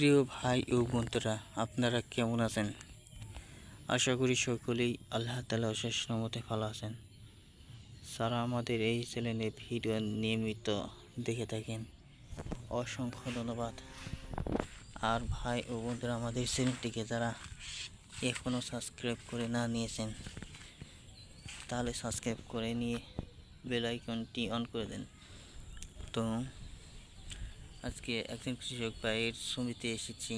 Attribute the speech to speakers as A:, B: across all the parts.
A: প্রিয় ভাই ও বন্ধুরা, আপনারা কেমন আছেন? আশা করি সকলেই আল্লাহ তাআলার অশেষ রহমতে ভালো আছেন। যারা আমাদের এই চ্যানেলে ভিডিও নিয়মিত দেখে থাকেন, অসংখ্য ধন্যবাদ। আর ভাই ও বন্ধুরা, আমাদের চ্যানেলটিকে যারা এখনও সাবস্ক্রাইব করে না নিয়েছেন, তাহলে সাবস্ক্রাইব করে নিয়ে বেল আইকনটি অন করে দেন। তো আজকে একজন কৃষক ভাইয়ের জমিতে এসেছি।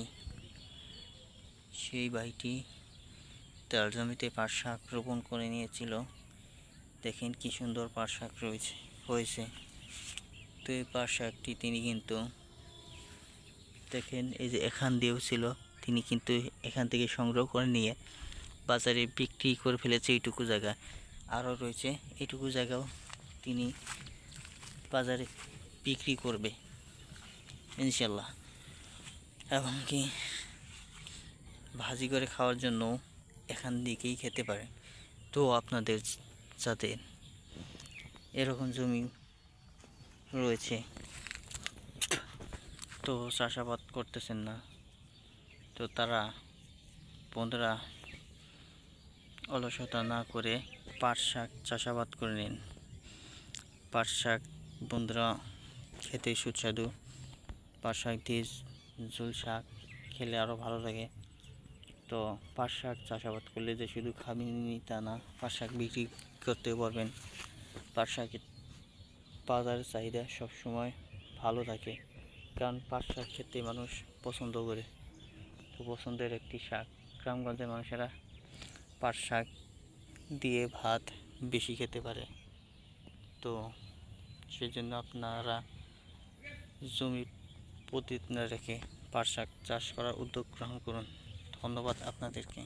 A: সেই ভাইটি তার জমিতে পাট শাক রোপণ করে নিয়েছিল। দেখেন কি সুন্দর পাট শাক হয়েছে। তো এই পাট শাকটি তিনি কিন্তু দেখেন, এই যে এখান দিয়েও ছিল, তিনি কিন্তু এখান থেকে সংগ্রহ করে নিয়ে বাজারে বিক্রি করে ফেলেছে। এইটুকু জায়গা আরও রয়েছে, এইটুকু জায়গাও তিনি বাজারে বিক্রি করবে ইনশাল্লাহ, এবং কি ভাজি করে খাওয়ার জন্য এখান দিকেই খেতে পারেন। তো আপনাদের যাতে এরকম জমি রয়েছে, তো চাষাবাদ করতেছেন না, তো তারা বন্ধুরা অলসতা না করে পাট শাক চাষাবাদ করে নিন। পাট শাক বন্ধুরা খেতে সুস্বাদু। পাট শাক দিয়ে ঝোল শাক খেলে আরও ভালো লাগে। তো পাট শাক চাষাবাদ করলে যে শুধু খাবেনই তা না, পাট শাক বিক্রি করতে পারবেন। পাট শাকের বাজারের চাহিদা সবসময় ভালো থাকে, কারণ পাট শাক খেতে মানুষ পছন্দ করে। তো পছন্দের একটি শাক, গ্রামগঞ্জের মানুষেরা পাট শাক দিয়ে ভাত বেশি খেতে পারে। তো সেই জন্য আপনারা জমি পতিত না রেখে পাট শাক চাষ করার উদ্যোগ গ্রহণ করুন। ধন্যবাদ আপনাদেরকে।